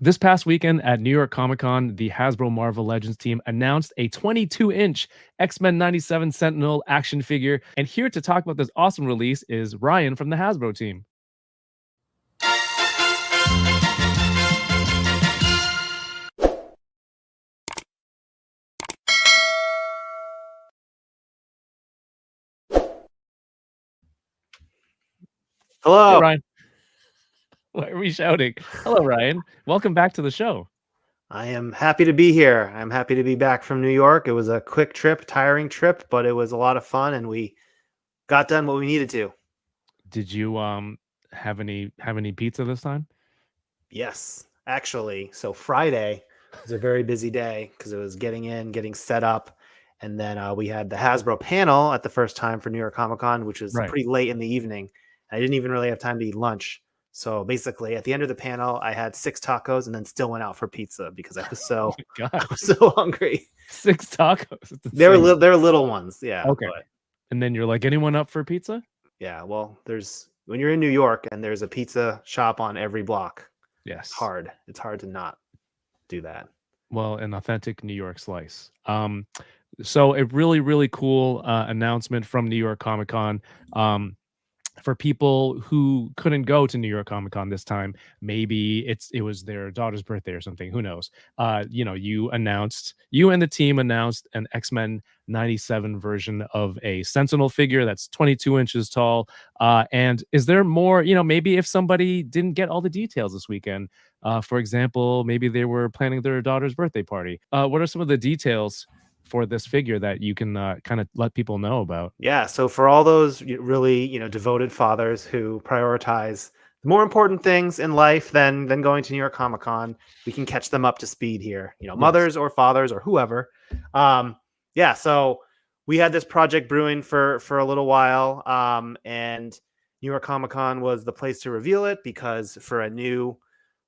This past weekend at New York Comic Con, the Hasbro Marvel Legends team announced a 22-inch X-Men 97 Sentinel action figure. And here to talk about this awesome release is Ryan from the Hasbro team. Hello. Hey, Ryan. Why are we shouting? Hello, Ryan. Welcome back to the show. I am happy to be here. I'm happy to be back from New York. It was a quick trip, tiring trip, but it was a lot of fun and we got done what we needed to. Did you have any pizza this time? Yes, actually. So Friday was a very busy day because it was getting set up. And then we had the Hasbro panel at the first time for New York Comic Con, which was Right. pretty late in the evening. I didn't even really have time to eat lunch. So basically, at the end of the panel, I had 6 tacos and then still went out for pizza because I was so Oh I was so hungry. 6 tacos. They were little ones, yeah. Okay. But And then you're like, anyone up for pizza? yeah, well, when you're in New York and there's a pizza shop on every block, Yes. it's hard to not do that. Well, an authentic New York slice. So a really, really cool announcement from New York Comic Con. For people who couldn't go to New York Comic Con this time, maybe it was their daughter's birthday or something. Who knows? You and the team announced an X-Men 97 version of a Sentinel figure that's 22 inches tall. And is there more? Maybe if somebody didn't get all the details this weekend, for example, maybe they were planning their daughter's birthday party. What are some of the details for this figure that you can kind of let people know about? Yeah, so for all those really, devoted fathers who prioritize the more important things in life than going to New York Comic Con, we can catch them up to speed here. Yes. Mothers or fathers or whoever. Yeah, so we had this project brewing for a little while, and New York Comic Con was the place to reveal it because for a new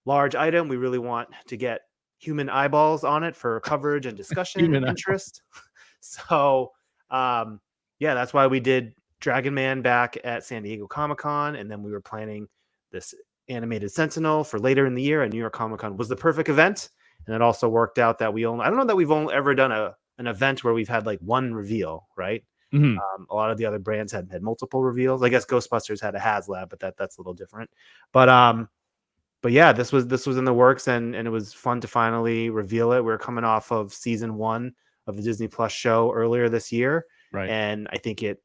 large item, we really want to get human eyeballs on it for coverage and discussion and interest. So, yeah, that's why we did Dragon Man back at San Diego Comic Con, and then we were planning this animated Sentinel for later in the year. And New York Comic Con was the perfect event, and it also worked out that I don't know that we've only ever done an event where we've had like one reveal, right? Mm-hmm. A lot of the other brands had multiple reveals. I guess Ghostbusters had a Haslab, but that's a little different. But yeah, this was in the works, and it was fun to finally reveal it. We're coming off of season 1 of the Disney Plus show earlier this year, Right. and I think it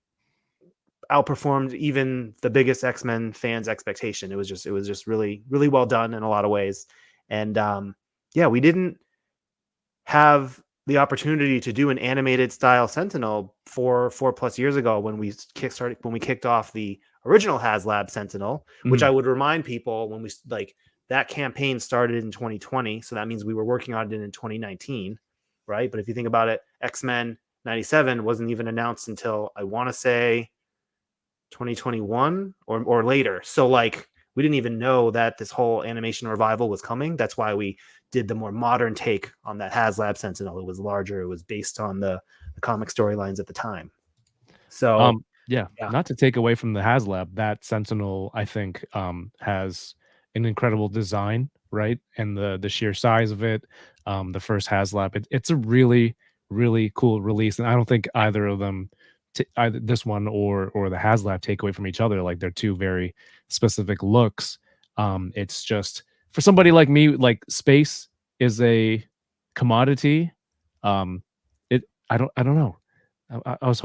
outperformed even the biggest X-Men fans' expectation. It was just really, really well done in a lot of ways. And yeah, we didn't have the opportunity to do an animated style Sentinel 4+ years ago when we kicked off the original Haslab Sentinel, which I would remind people when we that campaign started in 2020. So that means we were working on it in 2019, right? But if you think about it, X-Men 97 wasn't even announced until I want to say 2021 or later. So we didn't even know that this whole animation revival was coming. That's why we did the more modern take on that Haslab Sentinel. It was larger. It was based on the comic storylines at the time. So yeah, not to take away from the Haslab, that Sentinel, I think, has an incredible design, right? And the sheer size of it, the first Haslab, it's a really, really cool release. And I don't think either of them, either this one or the Haslab, take away from each other. Like they're two very specific looks. It's just for somebody like me, like space is a commodity. I don't know. I was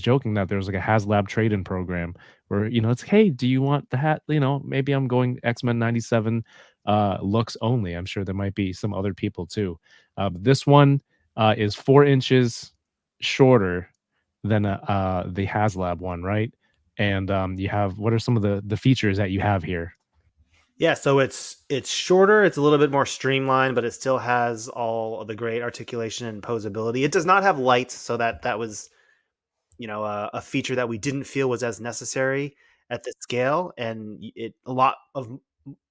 joking that there was like a Haslab trade-in program where, it's, hey, do you want the hat? Maybe I'm going X-Men 97 looks only. I'm sure there might be some other people too. But this one is 4 inches shorter than the Haslab one, right? And you have, what are some of the features that you have here? Yeah, so it's shorter, it's a little bit more streamlined, but it still has all of the great articulation and posability. It does not have lights, so that was a feature that we didn't feel was as necessary at the scale, and a lot of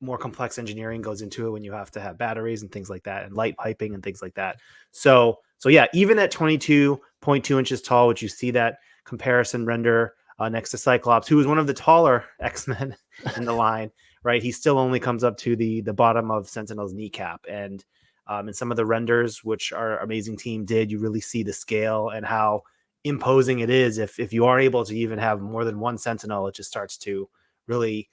more complex engineering goes into it when you have to have batteries and things like that, and light piping and things like that. So yeah, even at 22.2 inches tall, which you see that comparison render next to Cyclops, who was one of the taller X-Men in the line, right? He still only comes up to the bottom of Sentinel's kneecap. And in some of the renders, which our amazing team did, you really see the scale and how imposing it is. If you are able to even have more than one Sentinel, it just starts to really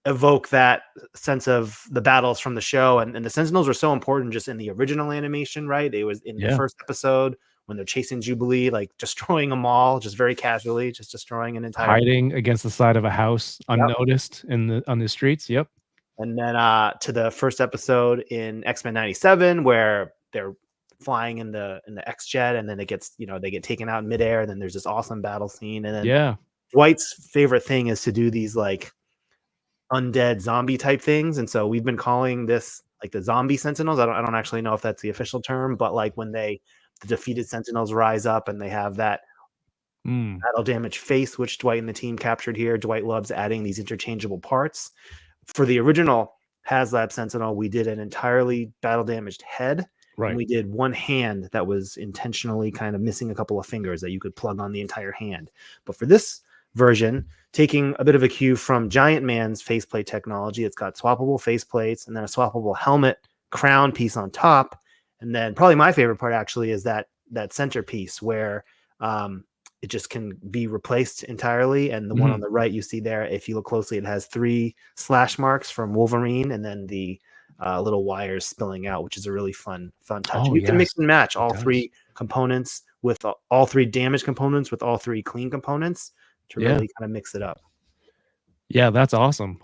evoke that sense of the battles from the show. And the Sentinels were so important just in the original animation, right? It was in the Yeah. first episode when they're chasing Jubilee, like destroying them all, just very casually, just destroying an entire. Hiding against the side of a house Yep. unnoticed in the on the streets. Yep. And then to the first episode in X-Men 97 where they're flying in the X jet, and then it gets, they get taken out in midair, and then there's this awesome battle scene. And then Yeah. Dwight's favorite thing is to do these like undead zombie type things. And so we've been calling this like the zombie sentinels. I don't actually know if that's the official term, but like when the defeated sentinels rise up and they have that Mm. battle damage face, which Dwight and the team captured here. Dwight loves adding these interchangeable parts. For the original Haslab Sentinel, we did an entirely battle damaged head, and Right. we did one hand that was intentionally kind of missing a couple of fingers that you could plug on the entire hand. But for this version, taking a bit of a cue from Giant Man's faceplate technology, it's got swappable faceplates and then a swappable helmet crown piece on top. And then probably my favorite part actually is that centerpiece where it just can be replaced entirely. And the one on Mhm. the right you see there, if you look closely, it has 3 slash marks from Wolverine, and then the little wires spilling out, which is a really fun touch. Oh, You can mix yes. and match It all does. 3 components with all 3 damage components with all 3 clean components to Yeah. really kind of mix it up. Yeah, that's awesome.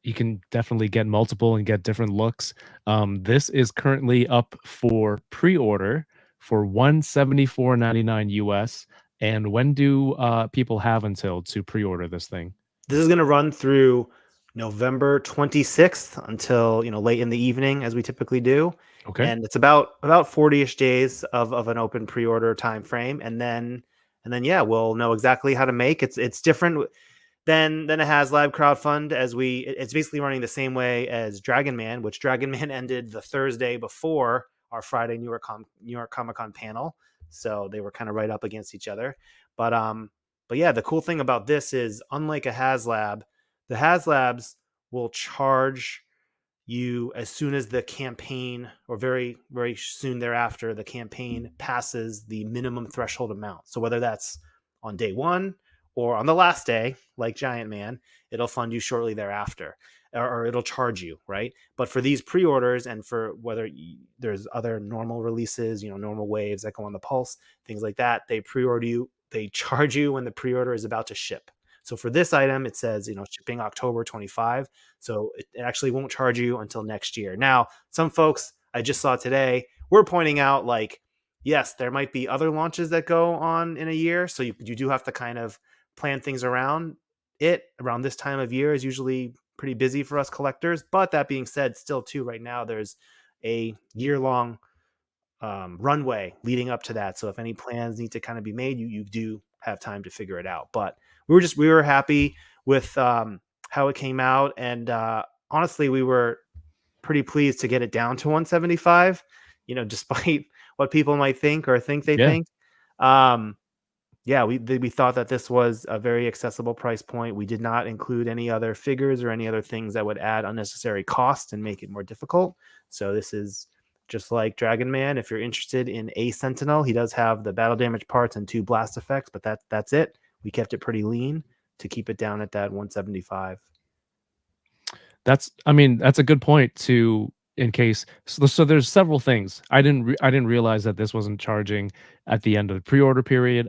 You can definitely get multiple and get different looks. This is currently up for pre-order for 174.99 US. And when do people have until to pre-order this thing? This is going to run through November 26th until, late in the evening as we typically do. Okay. And it's about 40ish days of an open pre-order time frame, and then yeah, we'll know exactly how to make it's different than a HasLab crowdfund, as it's basically running the same way as Dragon Man, which Dragon Man ended the Thursday before our Friday New York Comic Con panel. So they were kind of right up against each other. But yeah, the cool thing about this is, unlike a HasLab, the HasLabs will charge you as soon as the campaign, or very very soon thereafter, the campaign passes the minimum threshold amount. So whether that's on day 1 or on the last day like Giant Man, it'll fund you shortly thereafter, or it'll charge you, right? But for these pre-orders, and for whether there's other normal releases, normal waves that go on the Pulse, things like that, they charge you when the pre-order is about to ship. So for this item, it says, shipping October 25. So it actually won't charge you until next year. Now, some folks I just saw today were pointing out, like, yes, there might be other launches that go on in a year. So you do have to kind of plan things around it. Around this time of year is usually pretty busy for us collectors. But that being said, still too, right now, there's a year-long runway leading up to that. So if any plans need to kind of be made, you do have time to figure it out. But we were happy with how it came out, and honestly, we were pretty pleased to get it down to 175. Despite what people might think or think they Yeah. think. Yeah, we thought that this was a very accessible price point. We did not include any other figures or any other things that would add unnecessary cost and make it more difficult. So this is just like Dragon Man. If you're interested in a Sentinel, he does have the battle damage parts and 2 blast effects, but that's it. We kept it pretty lean to keep it down at that 175. I mean, that's a good point to in case so there's several things. I didn't realize that this wasn't charging at the end of the pre-order period.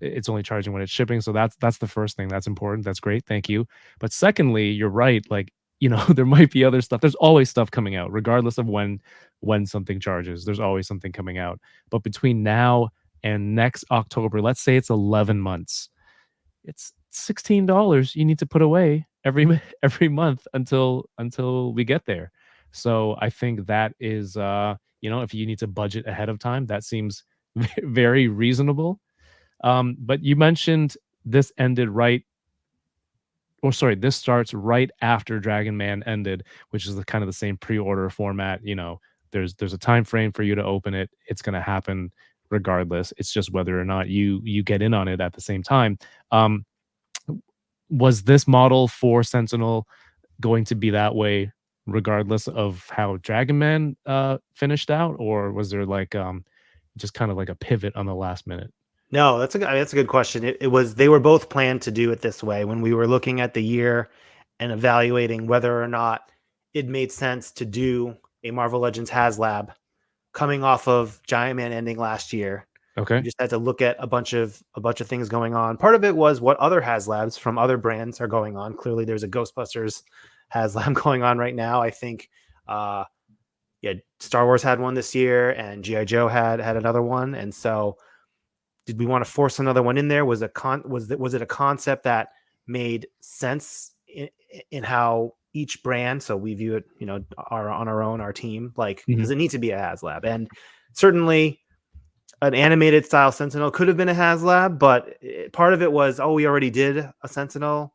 It's only charging when it's shipping, so that's the first thing. That's important. That's great. Thank you. But secondly, you're right. Like, there might be other stuff. There's always stuff coming out, regardless of when something charges. There's always something coming out. But between now and next October, let's say it's 11 months, it's $16 you need to put away every month until we get there. So I think that is, if you need to budget ahead of time, that seems very reasonable. But you mentioned this ended right, or sorry, this starts right after Dragon Man ended, which is the kind of the same pre-order format. There's a time frame for you to open it. It's going to happen regardless. It's just whether or not you get in on it at the same time. Was this model for Sentinel going to be that way regardless of how Dragon Man finished out, or was there like just kind of like a pivot on the last minute? No, that's a good question. It was they were both planned to do it this way when we were looking at the year and evaluating whether or not it made sense to do a Marvel Legends HasLab coming off of Giant Man ending last year. We Okay. just had to look at a bunch of things going on. Part of it was what other HasLabs from other brands are going on. Clearly, there's a Ghostbusters HasLab going on right now. I think, uh, yeah, Star Wars had one this year, and GI Joe had another one. And so, did we want to force another one in there? Was it a concept that made sense in how each brand? So we view it, our on our own, our team. Like, Mhm. does it need to be a HasLab? And certainly an animated style Sentinel could have been a HasLab, but part of it was, oh, we already did a Sentinel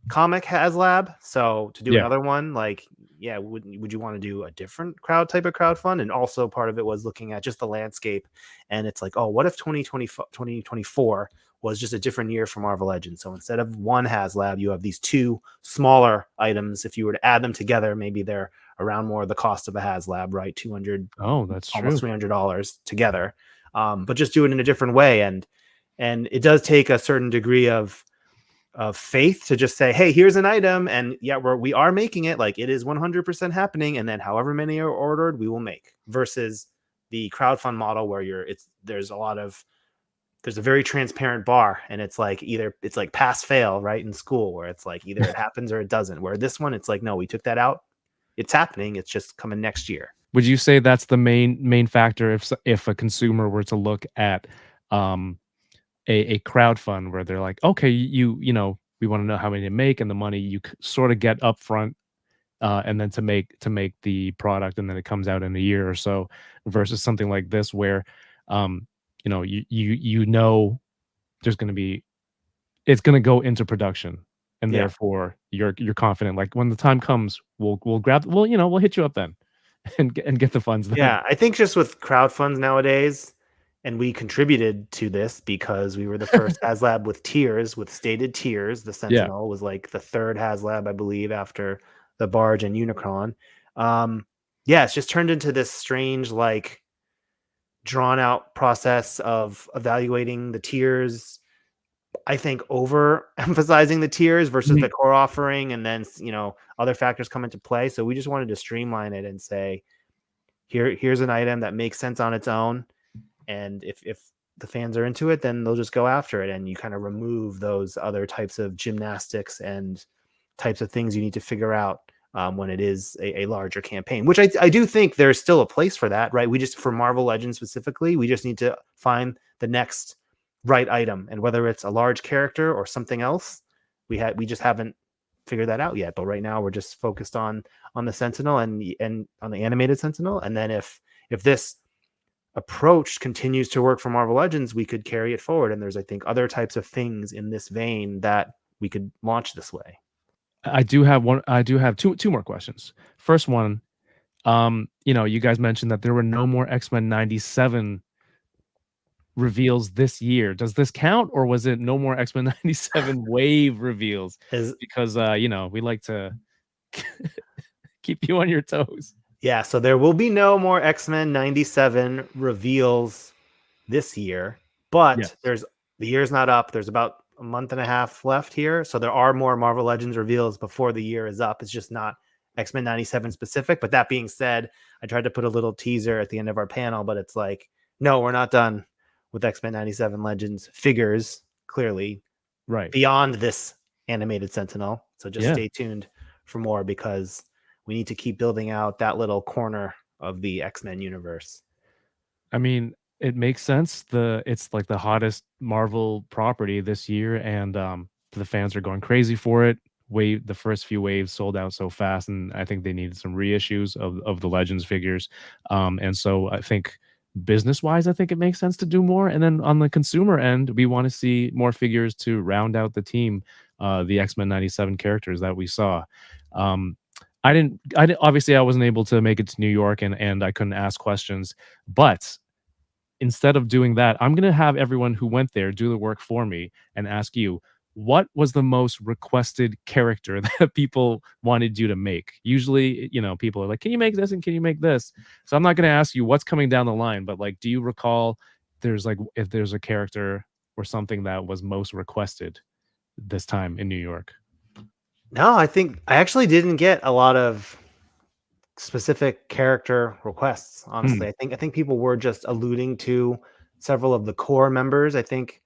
comic HasLab, so to do Yeah. another one, like, yeah, would you want to do a different type of crowdfund? And also part of it was looking at just the landscape, and it's like, oh, what if 2024 was just a different year for Marvel Legends? So instead of one HasLab, you have these two smaller items. If you were to add them together, maybe they're around more of the cost of a HasLab, right? 200, Oh, that's almost true. $300 together, but just do it in a different way. And it does take a certain degree of faith to just say, hey, here's an item, and yeah, we are making it, like it is 100% happening, and then however many are ordered we will make, versus the crowdfund model where there's a very transparent bar, and it's like pass fail, right, in school, where it's like either it happens or it doesn't, where this one it's like, no, we took that out, it's happening, it's just coming next year. Would you say that's the main factor if a consumer were to look at um a crowd fund where they're like, okay, we want to know how many to make and the money you sort of get upfront, and then to make the product and then it comes out in a year or so, versus something like this where, um, there's going to be it's going to go into production, and Yeah. therefore you're confident like when the time comes, we'll hit you up then and get the funds then. Yeah, I think just with crowdfunds nowadays, and we contributed to this because we were the first HasLab with tiers, with stated tiers. The Yeah. Sentinel was like the third HasLab, I believe, after the Barge and Unicron. Um, yeah, it's just turned into this strange, like drawn out process of evaluating the tiers. I think over emphasizing the tiers versus Mhm. the core offering, and then other factors come into play. So we just wanted to streamline it and say, here's an item that makes sense on its own, and if the fans are into it, then they'll just go after it, and you kind of remove those other types of gymnastics and types of things you need to figure out, when it is a larger campaign, which I do think there's still a place for that, right? We just, for Marvel Legends specifically, we just need to find the next right item, and whether it's a large character or something else, we just haven't figured that out yet. But right now we're just focused on the Sentinel, and on the animated Sentinel, and then if this approach continues to work for Marvel Legends, we could carry it forward. And there's, I think, other types of things in this vein that we could launch this way. I do have two more questions. First one, you guys mentioned that there were no more X-Men 97 reveals this year. Does this count, or was it no more X-Men 97 wave reveals? Is Because, we like to keep you on your toes. Yeah, so there will be no more X-Men 97 reveals this year, but Yes. there's the year's not up. There's about a month and a half left here. So there are more Marvel Legends reveals before the year is up. It's just not X-Men 97 specific. But that being said, I tried to put a little teaser at the end of our panel, but it's like, no, we're not done with X-Men 97 Legends figures, clearly, Right. beyond this animated Sentinel. So just Yeah. stay tuned for more, because we need to keep building out that little corner of the X-Men universe. I mean, it makes sense. It's like the hottest Marvel property this year, and the fans are going crazy for it. The first few waves sold out so fast, and I think they needed some reissues of the Legends figures. And so I think business wise, I think it makes sense to do more. And then on the consumer end, we want to see more figures to round out the team, the X-Men 97 characters that we saw. Um, obviously I wasn't able to make it to New York, and I couldn't ask questions, but instead of doing that, I'm gonna have everyone who went there do the work for me and ask you, what was the most requested character that people wanted you to make? Usually, people are like, "Can you make this and can you make this?" So I'm not going to ask you what's coming down the line, but like, do you recall there's like if there's a character or something that was most requested this time in New York? No, I think I actually didn't get a lot of specific character requests, Hmm. honestly. I think people were just alluding to several of the core members, I think,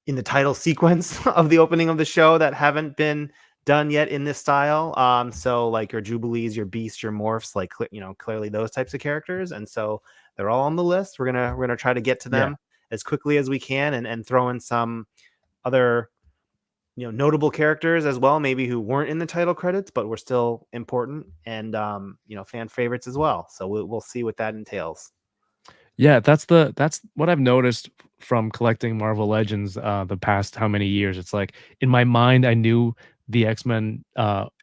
in the title sequence of the opening of the show that haven't been done yet in this style. So like your Jubilees, your Beasts, your Morphs, like clearly those types of characters, and so they're all on the list. We're gonna try to get to Yeah. them as quickly as we can, and throw in some other notable characters as well, maybe who weren't in the title credits but were still important, and fan favorites as well. So we'll see what that entails. Yeah, that's what I've noticed from collecting Marvel Legends, the past how many years. It's like in my mind, I knew the X-Men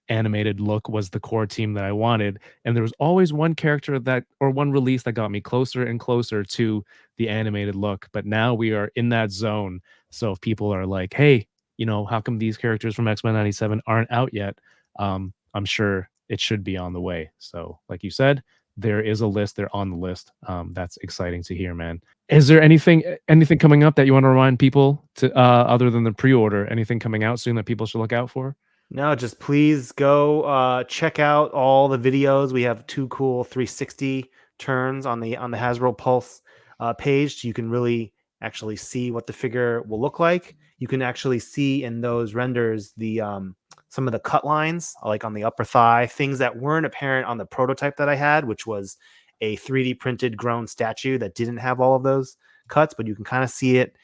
animated look was the core team that I wanted, and there was always one character that or one release that got me closer and closer to the animated look. But now we are in that zone. So if people are like, "Hey, how come these characters from X-Men '97 aren't out yet?" I'm sure it should be on the way. So, like you said, there is a list, they're on the list. That's exciting to hear, man. Is there anything coming up that you wanna remind people to, other than the pre-order, anything coming out soon that people should look out for? No, just please go check out all the videos. We have two cool 360 turns on the Hasbro Pulse page, so you can really actually see what the figure will look like. You can actually see in those renders the some of the cut lines, like on the upper thigh, things that weren't apparent on the prototype that I had, which was a 3D printed grown statue that didn't have all of those cuts, but you can kind of see it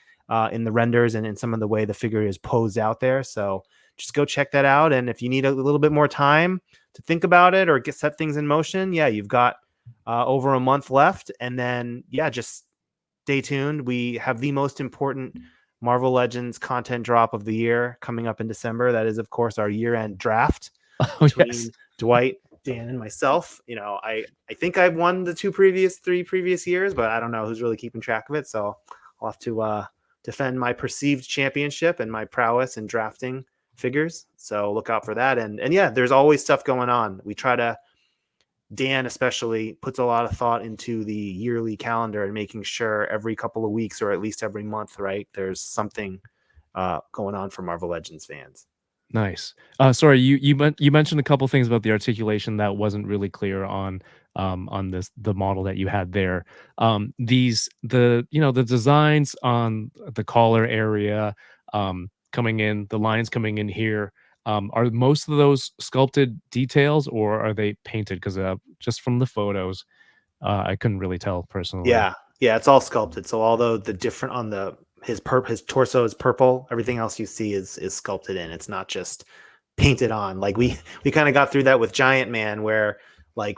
in the renders and in some of the way the figure is posed out there. So just go check that out. And if you need a little bit more time to think about it or get set things in motion, yeah, you've got over a month left. And then, yeah, just stay tuned. We have the most important Marvel Legends content drop of the year coming up in December. That is, of course, our year-end draft Oh, yes. between Dwight, Dan, and myself. I think I've won the three previous years, but I don't know who's really keeping track of it. So I'll have to defend my perceived championship and my prowess in drafting figures. So look out for that. And yeah, there's always stuff going on. We try to Dan especially puts a lot of thought into the yearly calendar and making sure every couple of weeks or at least every month, right? There's something going on for Marvel Legends fans. Nice. Sorry, you mentioned a couple things about the articulation that wasn't really clear on the model that you had there. The designs on the collar area, coming in, the lines coming in here, are most of those sculpted details or are they painted? Because just from the photos, I couldn't really tell personally. Yeah, yeah, it's all sculpted. So although the different on the his torso is purple, everything else you see is sculpted in. It's not just painted on. Like we kind of got through that with Giant Man, where like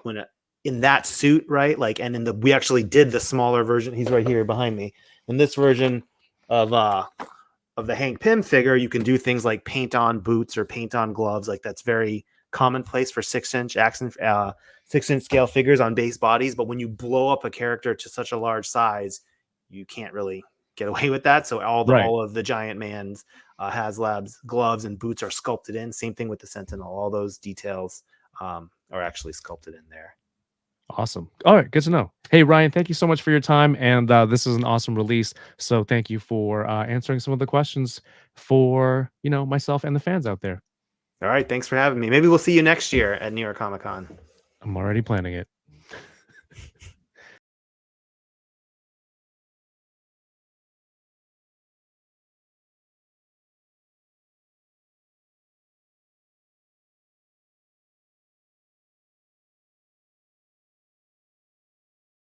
in that suit, right? Like, and in the we actually did the smaller version. He's right here behind me. In this version of the Hank Pym figure, you can do things like paint on boots or paint on gloves. Like that's very commonplace for 6-inch action 6-inch scale figures on base bodies. But when you blow up a character to such a large size, you can't really get away with that. So Right. all of the Giant Man's Haslab's gloves and boots are sculpted in. Same thing with the Sentinel. All those details are actually sculpted in there. Awesome. All right, good to know. Hey, Ryan, thank you so much for your time, and this is an awesome release. So thank you for answering some of the questions for myself and the fans out there. All right. Thanks for having me. Maybe we'll see you next year at New York Comic Con. I'm already planning it.